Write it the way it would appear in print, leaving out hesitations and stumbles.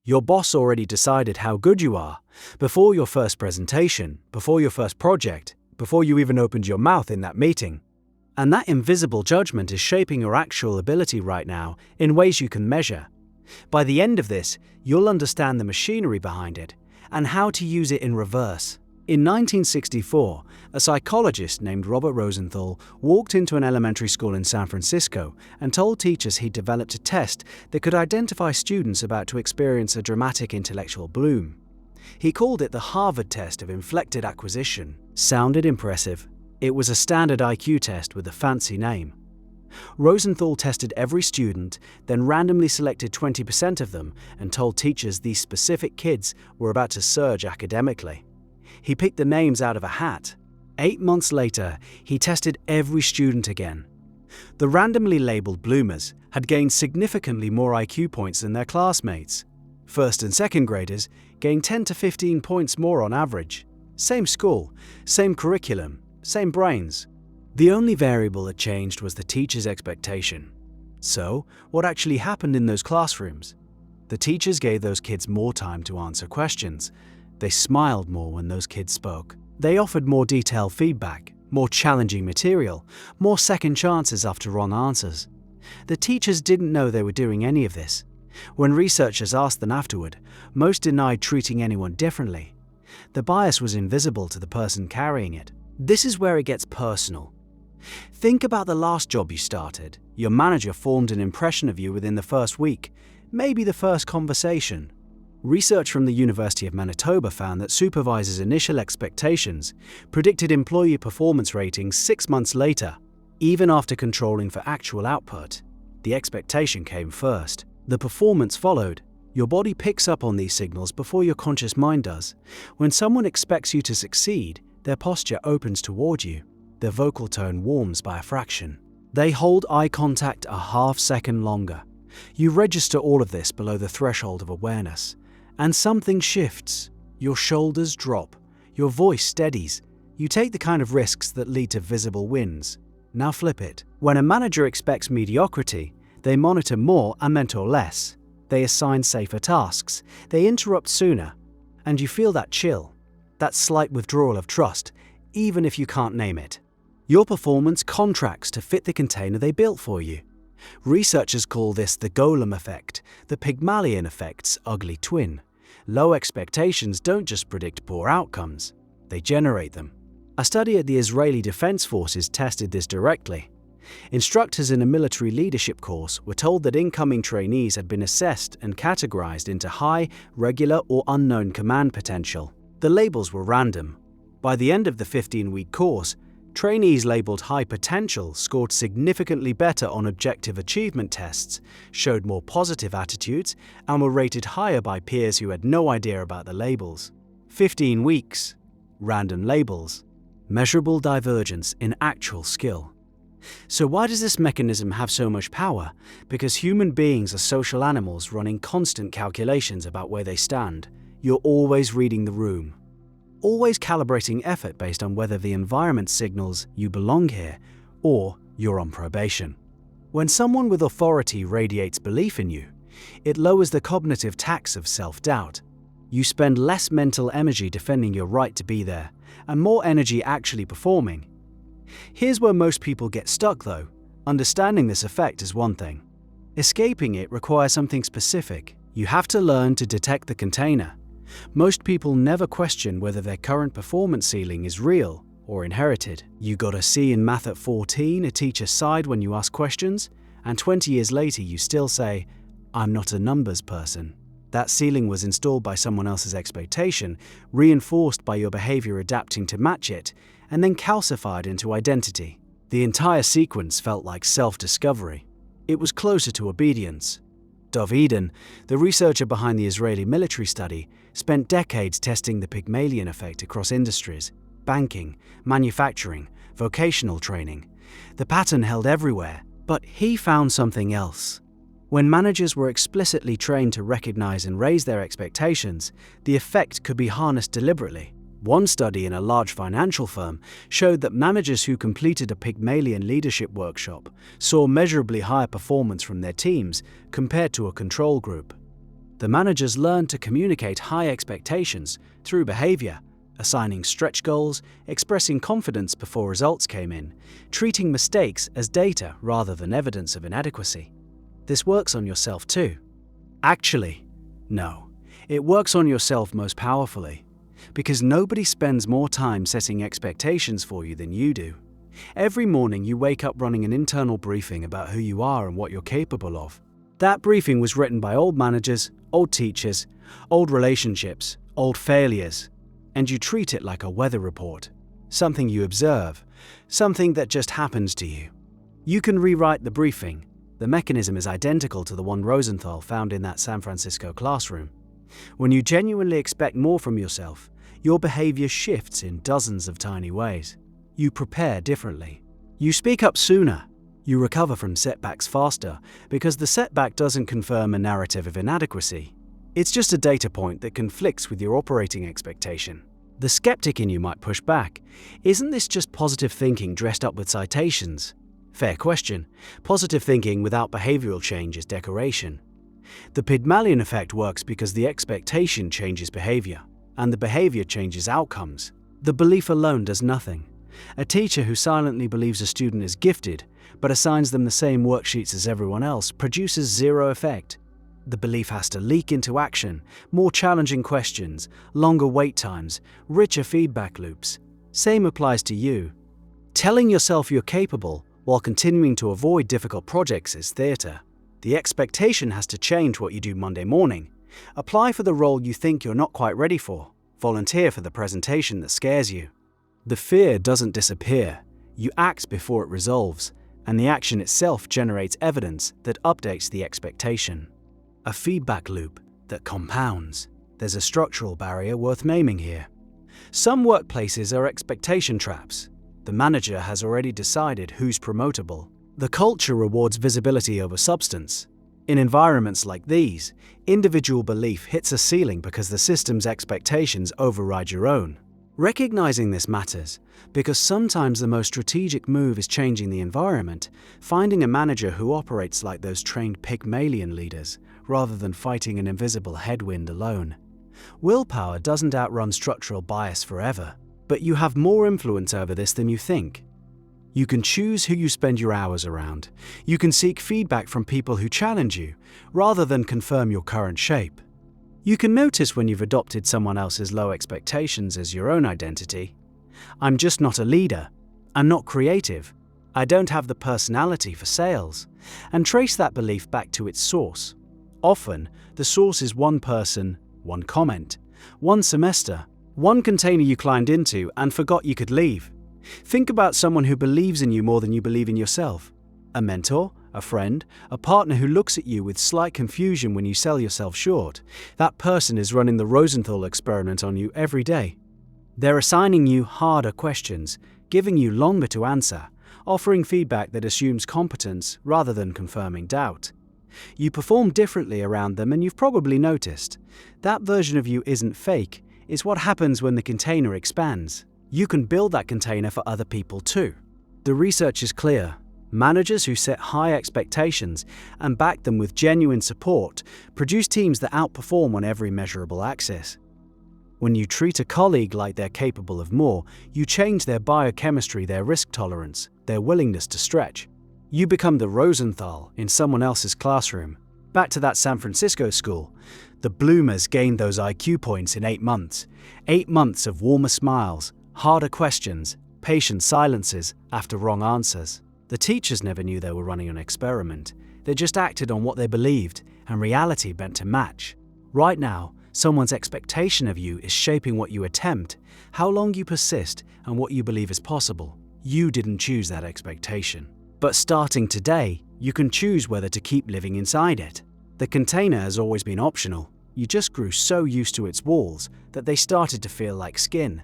Your boss already decided how good you are before your first presentation, before your first project, before you even opened your mouth in that meeting. And that invisible judgment is shaping your actual ability right now in ways you can measure. By the end of this, you'll understand the machinery behind it and how to use it in reverse. In 1964, a psychologist named Robert Rosenthal walked into an elementary school in San Francisco and told teachers he'd developed a test that could identify students about to experience a dramatic intellectual bloom. He called it the Harvard test of inflected acquisition. Sounded impressive. It was a standard IQ test with a fancy name. Rosenthal tested every student, then randomly selected 20% of them and told teachers these specific kids were about to surge academically. He picked the names out of a hat. 8 months later, he tested every student again. The randomly labeled bloomers had gained significantly more IQ points than their classmates. First and second graders gained 10 to 15 points more on average. Same school, same curriculum, same brains. The only variable that changed was the teacher's expectation. So, what actually happened in those classrooms? The teachers gave those kids more time to answer questions. They smiled more when those kids spoke. They offered more detailed feedback, more challenging material, more second chances after wrong answers. The teachers didn't know they were doing any of this. When researchers asked them afterward, most denied treating anyone differently. The bias was invisible to the person carrying it. This is where it gets personal. Think about the last job you started. Your manager formed an impression of you within the first week, maybe the first conversation. Research from the University of Manitoba found that supervisors' initial expectations predicted employee performance ratings 6 months later, even after controlling for actual output. The expectation came first. The performance followed. Your body picks up on these signals before your conscious mind does. When someone expects you to succeed, their posture opens toward you. Their vocal tone warms by a fraction. They hold eye contact a half second longer. You register all of this below the threshold of awareness. And something shifts. Your shoulders drop. Your voice steadies. You take the kind of risks that lead to visible wins. Now flip it. When a manager expects mediocrity, they monitor more and mentor less. They assign safer tasks. They interrupt sooner. And you feel that chill, that slight withdrawal of trust, even if you can't name it. Your performance contracts to fit the container they built for you. Researchers call this the Golem effect, the Pygmalion effect's ugly twin. Low expectations don't just predict poor outcomes, they generate them. A study at the Israeli Defense Forces tested this directly. Instructors in a military leadership course were told that incoming trainees had been assessed and categorized into high, regular, or unknown command potential. The labels were random. By the end of the 15-week course, trainees labeled high potential scored significantly better on objective achievement tests, showed more positive attitudes, and were rated higher by peers who had no idea about the labels. 15 weeks. Random labels. Measurable divergence in actual skill. So why does this mechanism have so much power? Because human beings are social animals running constant calculations about where they stand. You're always reading the room. Always calibrating effort based on whether the environment signals you belong here or you're on probation. When someone with authority radiates belief in you, it lowers the cognitive tax of self-doubt. You spend less mental energy defending your right to be there and more energy actually performing. Here's where most people get stuck though. Understanding this effect is one thing. Escaping it requires something specific. You have to learn to detect the container. Most people never question whether their current performance ceiling is real or inherited. You got a C in math at 14, a teacher sighed when you ask questions, and 20 years later you still say, "I'm not a numbers person." That ceiling was installed by someone else's expectation, reinforced by your behavior adapting to match it, and then calcified into identity. The entire sequence felt like self-discovery. It was closer to obedience. Dov Eden, the researcher behind the Israeli military study, spent decades testing the Pygmalion effect across industries, banking, manufacturing, vocational training. The pattern held everywhere, but he found something else. When managers were explicitly trained to recognize and raise their expectations, the effect could be harnessed deliberately. One study in a large financial firm showed that managers who completed a Pygmalion leadership workshop saw measurably higher performance from their teams compared to a control group. The managers learned to communicate high expectations through behavior, assigning stretch goals, expressing confidence before results came in, treating mistakes as data rather than evidence of inadequacy. This works on yourself too. Actually, no. It works on yourself most powerfully, because nobody spends more time setting expectations for you than you do. Every morning you wake up running an internal briefing about who you are and what you're capable of. That briefing was written by old managers, old teachers, old relationships, old failures, and you treat it like a weather report, something you observe, something that just happens to you. You can rewrite the briefing. The mechanism is identical to the one Rosenthal found in that San Francisco classroom. When you genuinely expect more from yourself, your behavior shifts in dozens of tiny ways. You prepare differently. You speak up sooner. You recover from setbacks faster because the setback doesn't confirm a narrative of inadequacy. It's just a data point that conflicts with your operating expectation. The skeptic in you might push back. Isn't this just positive thinking dressed up with citations? Fair question. Positive thinking without behavioral change is decoration. The Pygmalion effect works because the expectation changes behavior, and the behavior changes outcomes. The belief alone does nothing. A teacher who silently believes a student is gifted, but assigns them the same worksheets as everyone else, produces zero effect. The belief has to leak into action, more challenging questions, longer wait times, richer feedback loops. Same applies to you. Telling yourself you're capable while continuing to avoid difficult projects is theatre. The expectation has to change what you do Monday morning. Apply for the role you think you're not quite ready for. Volunteer for the presentation that scares you. The fear doesn't disappear. You act before it resolves, and the action itself generates evidence that updates the expectation. A feedback loop that compounds. There's a structural barrier worth naming here. Some workplaces are expectation traps. The manager has already decided who's promotable. The culture rewards visibility over substance. In environments like these, individual belief hits a ceiling because the system's expectations override your own. Recognizing this matters because sometimes the most strategic move is changing the environment, finding a manager who operates like those trained Pygmalion leaders, rather than fighting an invisible headwind alone. Willpower doesn't outrun structural bias forever, but you have more influence over this than you think. You can choose who you spend your hours around. You can seek feedback from people who challenge you, rather than confirm your current shape. You can notice when you've adopted someone else's low expectations as your own identity. I'm just not a leader. I'm not creative. I don't have the personality for sales. And trace that belief back to its source. Often, the source is one person, one comment, one semester, one container you climbed into and forgot you could leave. Think about someone who believes in you more than you believe in yourself. A mentor, a friend, a partner who looks at you with slight confusion when you sell yourself short. That person is running the Rosenthal experiment on you every day. They're assigning you harder questions, giving you longer to answer, offering feedback that assumes competence rather than confirming doubt. You perform differently around them, and you've probably noticed. That version of you isn't fake. It's what happens when the container expands. You can build that container for other people too. The research is clear. Managers who set high expectations and back them with genuine support produce teams that outperform on every measurable axis. When you treat a colleague like they're capable of more, you change their biochemistry, their risk tolerance, their willingness to stretch. You become the Rosenthal in someone else's classroom. Back to that San Francisco school. The bloomers gained those IQ points in 8 months. 8 months of warmer smiles, harder questions, patient silences after wrong answers. The teachers never knew they were running an experiment. They just acted on what they believed, and reality bent to match. Right now, someone's expectation of you is shaping what you attempt, how long you persist, and what you believe is possible. You didn't choose that expectation. But starting today, you can choose whether to keep living inside it. The container has always been optional. You just grew so used to its walls that they started to feel like skin.